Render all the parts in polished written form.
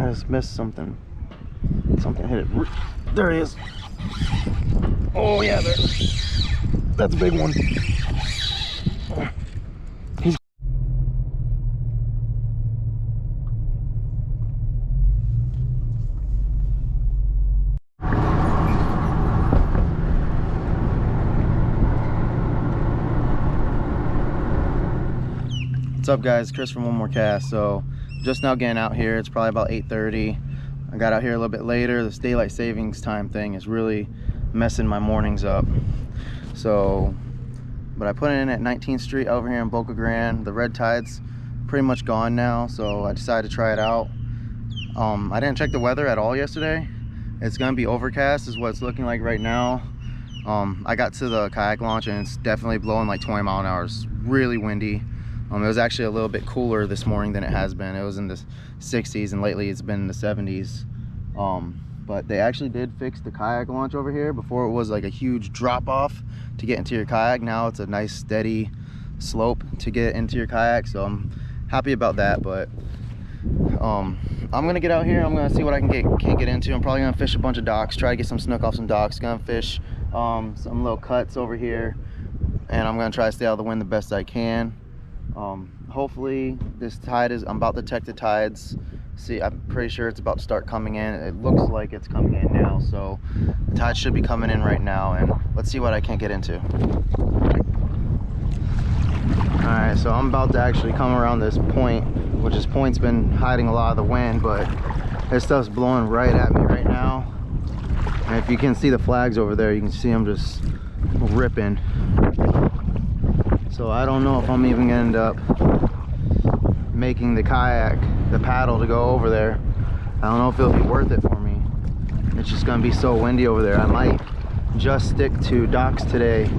I just missed something. Something hit it. There he is. Oh yeah, there. That's a big one. He's What's up guys, Chris from One More Cast. So just now getting out here, it's probably about 8:30. I got out here a little bit later. This daylight savings time thing is really messing my mornings up. So, but I put it in at 19th Street over here in Boca Grande. The red tide's pretty much gone now, so I decided to try it out. I didn't check the weather at all yesterday. It's gonna be overcast is what it's looking like right now. I got to the kayak launch and it's definitely blowing like 20 mile an hour. It's really windy. It was actually a little bit cooler this morning than it has been. It was in the 60s and lately it's been in the 70s. But they actually did fix the kayak launch over here. Before it was like a huge drop off to get into your kayak. Now it's a nice steady slope to get into your kayak. So I'm happy about that. But I'm gonna get out here. I'm gonna see what I can get into. I'm probably gonna fish a bunch of docks, try to get some snook off some docks. Gonna fish some little cuts over here, and I'm gonna try to stay out of the wind the best I can. Hopefully this tide is, I'm about to check the tides. See, I'm pretty sure it's about to start coming in. It looks like it's coming in now, so the tide should be coming in right now, and let's see what I can get into. Alright, so I'm about to actually come around this point, which this point's been hiding a lot of the wind, but this stuff's blowing right at me right now. And if you can see the flags over there, you can see them just ripping. So I don't know if I'm even gonna end up making the kayak, the paddle to go over there. I don't know if it'll be worth it for me. It's just gonna be so windy over there. I might just stick to docks today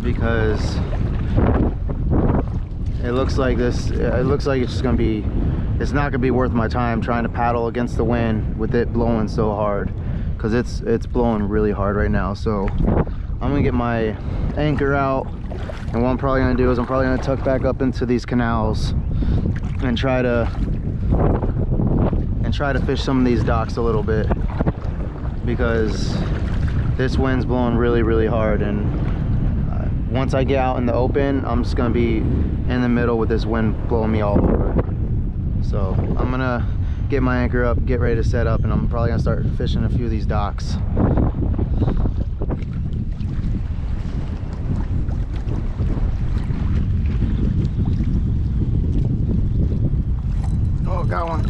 because it looks like it's just gonna be, it's not gonna be worth my time trying to paddle against the wind with it blowing so hard, because it's blowing really hard right now. So I'm gonna get my anchor out, and what I'm probably gonna do is I'm probably gonna tuck back up into these canals and try to fish some of these docks a little bit, because this wind's blowing really hard, and once I get out in the open, I'm just gonna be in the middle with this wind blowing me all over. So I'm gonna get my anchor up, get ready to set up, and I'm probably gonna start fishing a few of these docks. Oh, got one.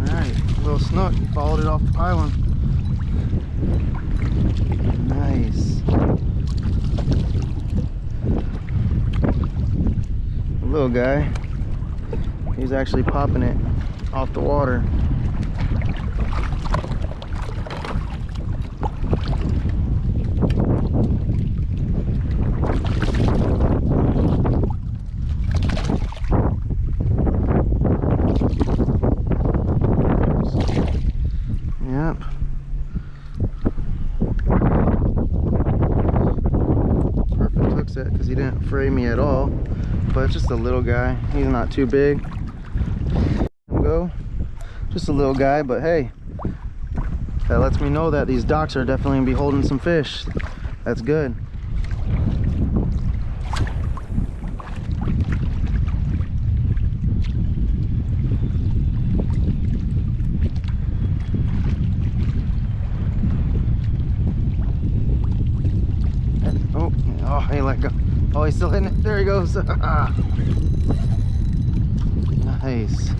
Alright, little snook, followed it off the pylon. Nice. The little guy, he's actually popping it off the water. Yep. Perfect hook set because he didn't fray me at all. But it's just a little guy. He's not too big. Go. Just a little guy, but hey, that lets me know that these docks are definitely gonna be holding some fish. That's good. Oh, he let go. Oh, he's still hitting it. There he goes. Nice.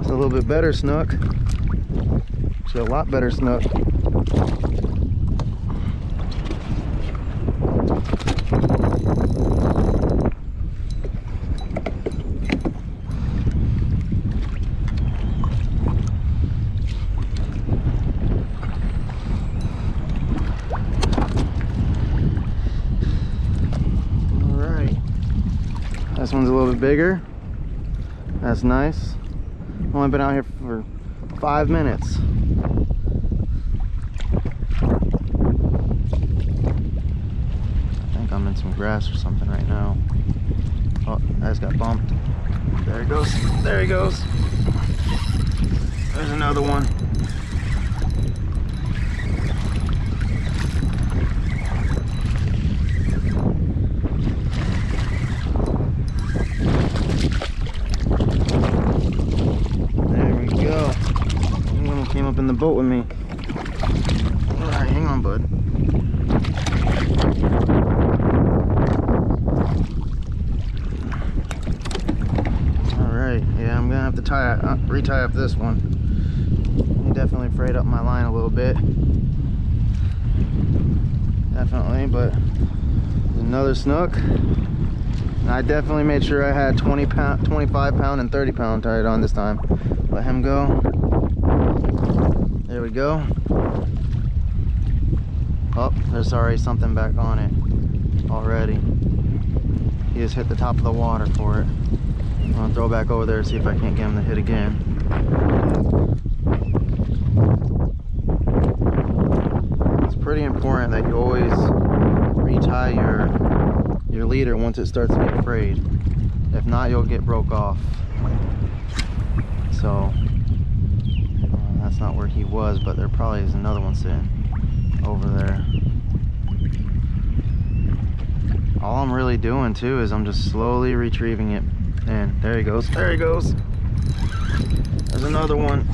A little bit better snook. Actually, a lot better snook. This one's a little bit bigger. That's nice. Only been out here for 5 minutes. I think I'm in some grass or something right now. Oh, I just got bumped. There he goes. There he goes. There's another one. There we go. One came up in the boat with me. All right, hang on, bud. Yeah, I'm gonna have to retie up this one. He definitely frayed up my line a little bit. Definitely, but another snook. And I definitely made sure I had 20 pound, 25 pound, and 30 pound tied on this time. Let him go. There we go. Oh, there's already something back on it already. He just hit the top of the water for it. I'm gonna throw back over there and see if I can't get him to hit again. It's pretty important that you always retie your leader once it starts to get frayed. If not, you'll get broke off. So that's not where he was, but there probably is another one sitting over there. All I'm really doing too is I'm just slowly retrieving it. And there he goes. There he goes. There's another one.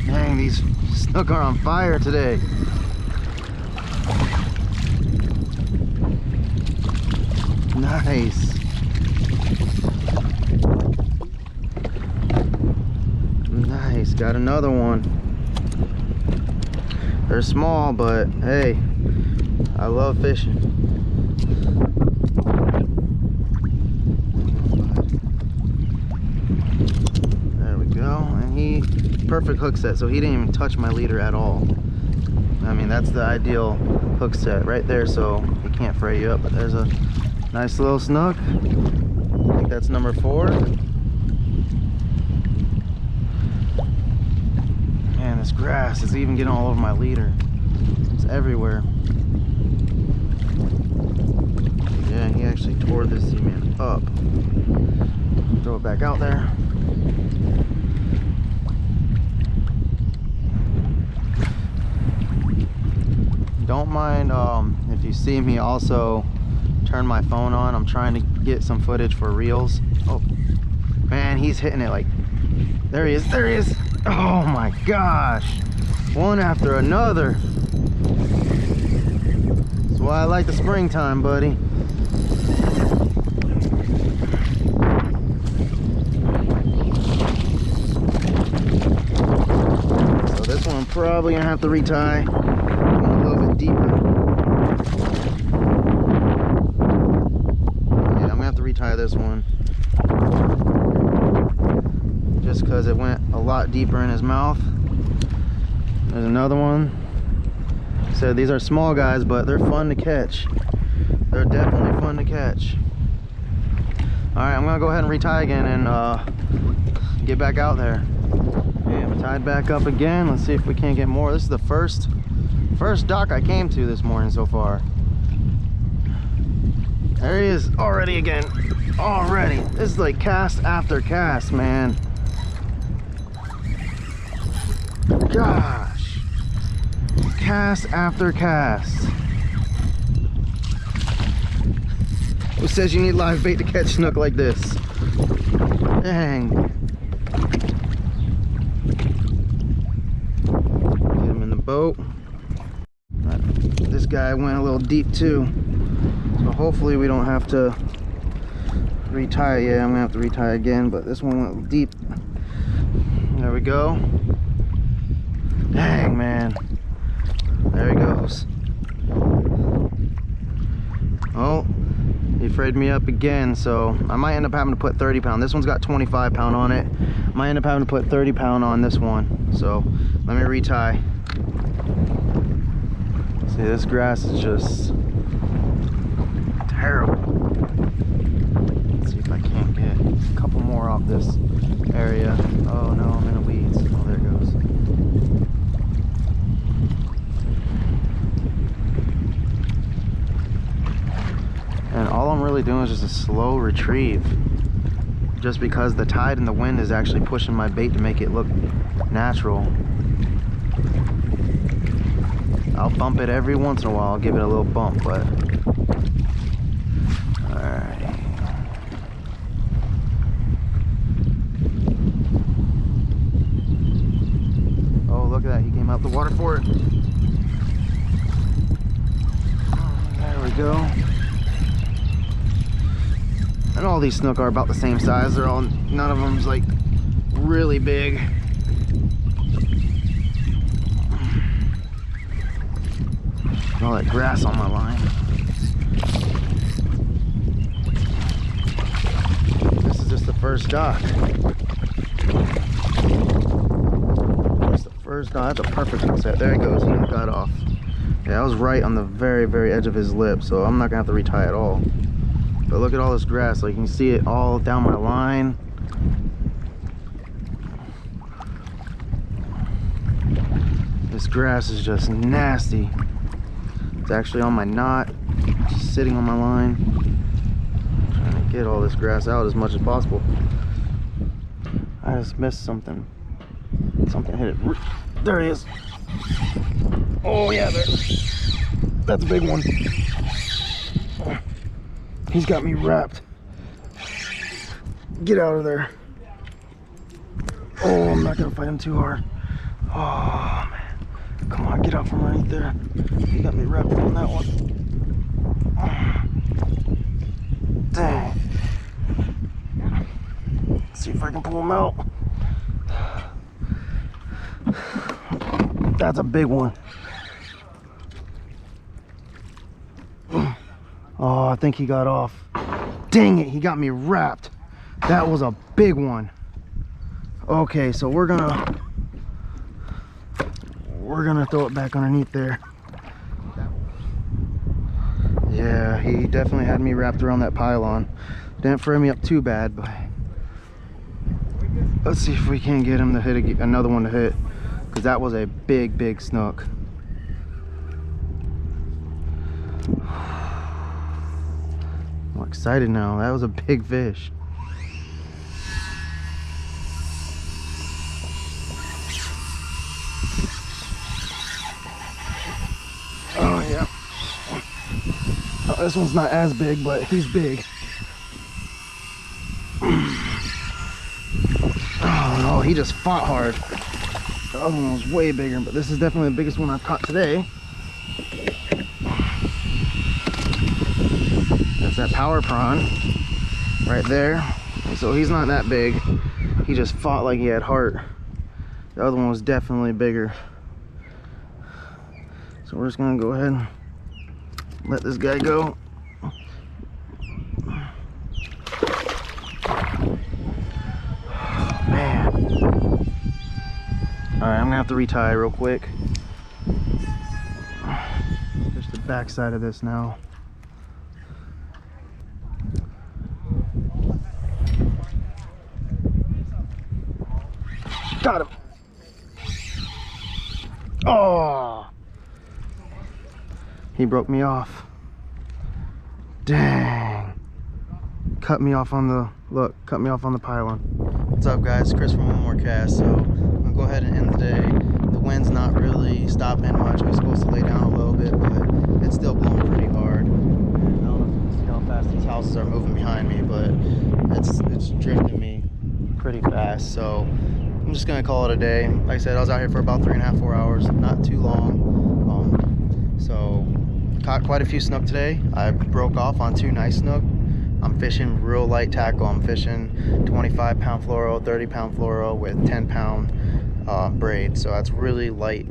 Dang, these snook are on fire today. Nice. Nice. Got another one. They're small, but hey, I love fishing. There we go. And he, perfect hook set, so he didn't even touch my leader at all. I mean, that's the ideal hook set right there, so he can't fray you up. But there's a nice little snook. I think that's number 4. Man, this grass is even getting all over my leader. It's everywhere. Yeah, he actually tore this man up. Throw it back out there. Don't mind if you see me also turn my phone on. I'm trying to get some footage for reels. Oh, man, he's hitting it like, there he is, there he is. Oh my gosh, one after another. That's why I like the springtime, buddy. So this one I'm probably gonna have to retie. A little bit deeper. Yeah, I'm gonna have to retie this one. Just because it went a lot deeper in his mouth. There's another one. So these are small guys, but they're fun to catch. They're definitely fun to catch. All right, I'm gonna go ahead and retie again and get back out there. Okay, I'm tied back up again. Let's see if we can't get more. This is the first dock I came to this morning so far. There he is already again. Already. This is like cast after cast, man. Gosh, cast after cast. Who says you need live bait to catch snook like this? Dang. Get him in the boat. This guy went a little deep too, so hopefully we don't have to retie. Yeah, I'm gonna have to retie again, but this one went deep. There we go. Dang, man. There he goes. Oh, he frayed me up again, so I might end up having to put 30 pound. This one's got 25 pound on it. Might end up having to put 30 pound on this one. So Let me retie. See, this grass is just terrible. Let's see if I can't get a couple more off this area. Oh no, I'm in the weeds. Oh, there it goes. And all I'm really doing is just a slow retrieve, just because the tide and the wind is actually pushing my bait to make it look natural. I'll bump it every once in a while. I'll give it a little bump, but alright. Oh, look at that. He came out the water for it. There we go. And all these snook are about the same size. They're all, none of them's like really big. All that grass on my line. This is just the first dock. That's the first dock. That's a perfect one set. There he goes. He got off. Yeah, I was right on the very, very edge of his lip, so I'm not gonna have to retie at all. But look at all this grass. Like, you can see it all down my line. This grass is just nasty. It's actually on my knot, just sitting on my line. I'm trying to get all this grass out as much as possible. I just missed something. Something hit it. There he is. Oh yeah, there. That's a big one. He's got me wrapped. Get out of there. Oh, I'm not gonna fight him too hard. Oh man. Come on, get out from underneath there. He got me wrapped on that one. Dang. Let's see if I can pull him out. That's a big one. Oh, I think he got off. Dang it, he got me wrapped. That was a big one. Okay, so we're gonna throw it back underneath there. Yeah, he definitely had me wrapped around that pylon. Didn't fray me up too bad, but let's see if we can get him to hit another one to hit, because that was a big snook. I'm excited now. That was a big fish. Oh yeah. Oh, this one's not as big, but he's big. Oh no, he just fought hard. The other one was way bigger, but this is definitely the biggest one I've caught today. That's that power prawn right there. And so he's not that big. He just fought like he had heart. The other one was definitely bigger. So we're just gonna go ahead and let this guy go. Man. Alright, I'm gonna have to retie real quick. Just the back side of this now. Got him. Oh, he broke me off. Dang. Cut me off on the, look, cut me off on the pylon. What's up guys, Chris from One More Cast. So I'm gonna go ahead and end the day. The wind's not really stopping much. I was supposed to lay down a little bit, but it's still blowing pretty hard. I don't know if you can see how fast these houses are moving behind me, but it's drifting me pretty fast. So I'm just gonna call it a day. Like I said, I was out here for about 3.5, 4 hours, not too long. So caught quite a few snook today. I broke off on 2 nice snook. I'm fishing real light tackle. I'm fishing 25-pound fluoro, 30-pound fluoro with 10-pound braid. So that's really light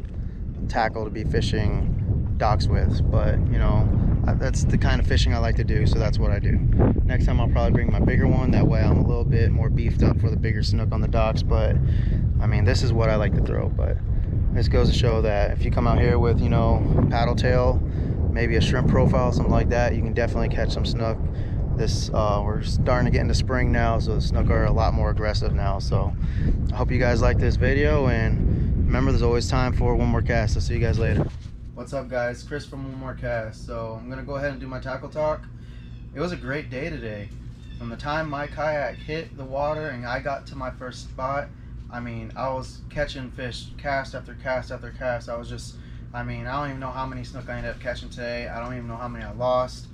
tackle to be fishing docks with. But you know, that's the kind of fishing I like to do, so that's what I do. Next time I'll probably bring my bigger one. That way I'm a little bit more beefed up for the bigger snook on the docks. But I mean, this is what I like to throw. But This goes to show that if you come out here with, you know, paddle tail, maybe a shrimp profile, something like that, you can definitely catch some snook. We're starting to get into spring now, so the snook are a lot more aggressive now. So I hope you guys like this video, and remember, there's always time for one more cast. I'll see you guys later. What's up, guys? Chris from One More Cast. So I'm gonna go ahead and do my tackle talk. It was a great day today. From the time my kayak hit the water and I got to my first spot, I mean, I was catching fish cast after cast after cast. I was just, I mean, I don't even know how many snook I ended up catching today. I don't even know how many I lost.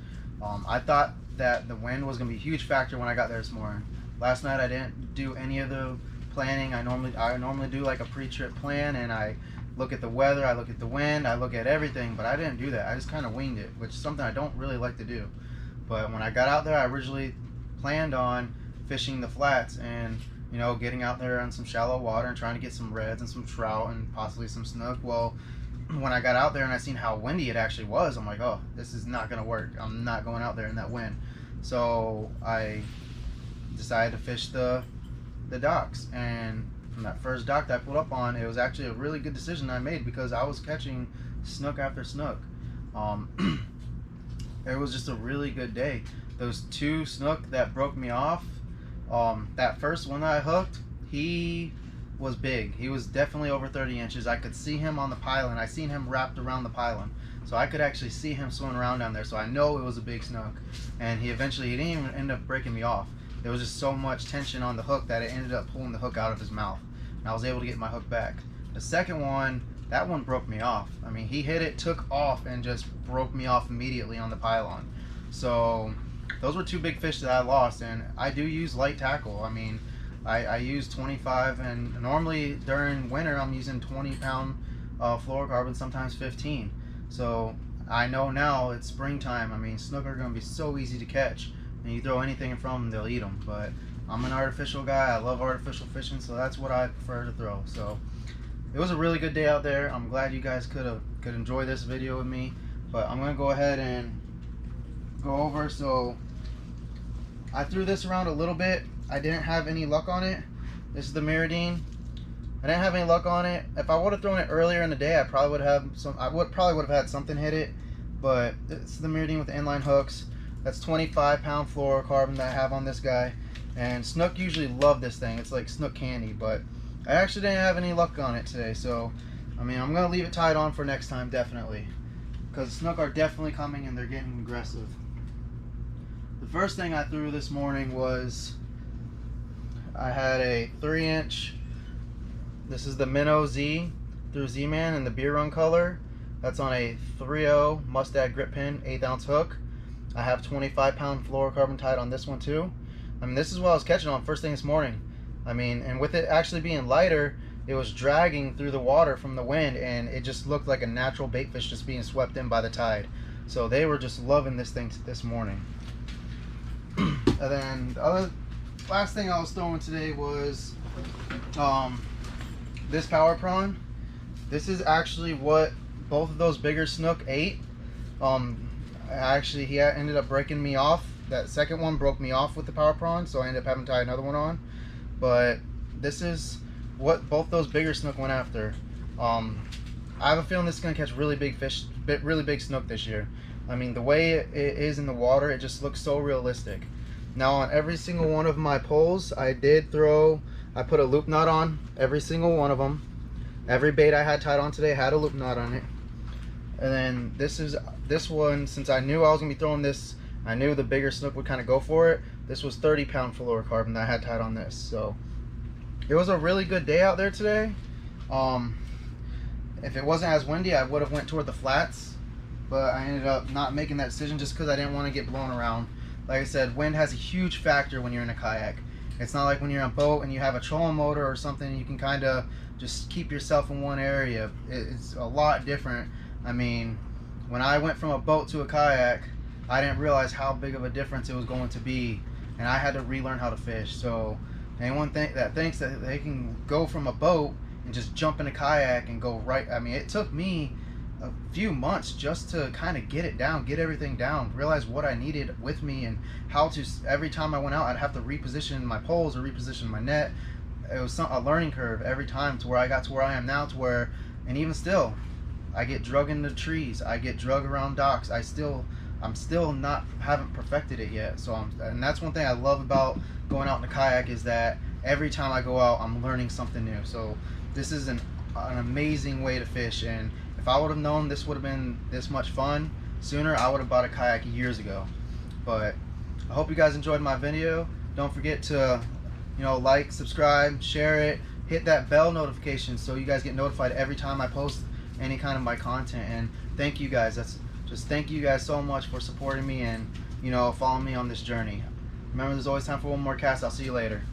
I thought that the wind was gonna be a huge factor when I got there this morning. Last night I didn't do any of the planning. I normally do like a pre-trip plan, and I look at the weather, I look at the wind, I look at everything, but I didn't do that. I just kind of winged it, which is something I don't really like to do. But when I got out there, I originally planned on fishing the flats and, you know, getting out there on some shallow water and trying to get some reds and some trout and possibly some snook. Well, when I got out there and I seen how windy it actually was, I'm like, oh, this is not gonna work. I'm not going out there in that wind. So I decided to fish the docks, and from that first dock that I pulled up on, it was actually a really good decision I made because I was catching snook after snook. It was just a really good day. Those two snook that broke me off, that first one that I hooked, he was big. He was definitely over 30 inches. I could see him on the pylon. I seen him wrapped around the pylon, so I could actually see him swimming around down there. So I know it was a big snook, and he didn't even end up breaking me off. There was just so much tension on the hook that it ended up pulling the hook out of his mouth, and I was able to get my hook back. The second one, that one broke me off. I mean, he hit it, took off, and just broke me off immediately on the pylon. So those were two big fish that I lost, and I do use light tackle. I mean, I use 25, and normally during winter I'm using 20-pound fluorocarbon, sometimes 15. So I know now it's springtime. I mean, snook are going to be so easy to catch, and you throw anything in front of them, they'll eat them. But I'm an artificial guy. I love artificial fishing, so that's what I prefer to throw. So it was a really good day out there. I'm glad you guys could enjoy this video with me. But I'm going to go ahead and go over. So I threw this around a little bit. I didn't have any luck on it. This is the Miradine. I didn't have any luck on it. If I would have thrown it earlier in the day, I probably would have had something hit it. But it's the Miradine with the inline hooks. That's 25-pound fluorocarbon that I have on this guy. And snook usually love this thing. It's like snook candy, but I actually didn't have any luck on it today. So, I mean, I'm gonna leave it tied on for next time, definitely, because snook are definitely coming and they're getting aggressive. The first thing I threw this morning was, I had a 3-inch, this is the Minnow Z through Z-Man in the beer run color. That's on a 3.0 Mustad grip pin, 1/8-ounce hook. I have 25-pound fluorocarbon tied on this one too. I mean, this is what I was catching on first thing this morning. I mean, and with it actually being lighter, it was dragging through the water from the wind, and it just looked like a natural bait fish just being swept in by the tide. So they were just loving this thing this morning. And then the last thing I was throwing today was this power prawn. This is actually what both of those bigger snook ate. Actually, he ended up breaking me off. That second one broke me off with the power prawn, so I ended up having to tie another one on. But this is what both those bigger snook went after. I have a feeling this is gonna catch really big fish, really big snook this year. I mean, the way it is in the water, it just looks so realistic. Now, on every single one of my poles, I put a loop knot on every single one of them. Every bait I had tied on today had a loop knot on it. And then this one, since I knew I was gonna be throwing this, I knew the bigger snook would kind of go for it. This was 30-pound fluorocarbon that I had tied on this. So it was a really good day out there today. If it wasn't as windy, I would have went toward the flats, but I ended up not making that decision just because I didn't want to get blown around. Like I said, wind has a huge factor when you're in a kayak. It's not like when you're on a boat and you have a trolling motor or something, you can kind of just keep yourself in one area. It's a lot different. I mean, when I went from a boat to a kayak, I didn't realize how big of a difference it was going to be, and I had to relearn how to fish. So anyone that thinks that they can go from a boat and just jump in a kayak and go right, I mean, it took me a few months just to kind of get it down, get everything down, realize what I needed with me, and how to, every time I went out, I'd have to reposition my poles or reposition my net. It was a learning curve every time, to where I got to where I am now, to where And even still, I get drug into trees, I get drug around docks. I'm still not, haven't perfected it yet. So and that's one thing I love about going out in a kayak, is that every time I go out, I'm learning something new. So this is an amazing way to fish, and if I would have known this would have been this much fun sooner, I would have bought a kayak years ago. But I hope you guys enjoyed my video. Don't forget to, like, subscribe, share it, hit that bell notification so you guys get notified every time I post any kind of my content. And thank you guys. Thank you guys so much for supporting me and following me on this journey. Remember, there's always time for one more cast. I'll see you later.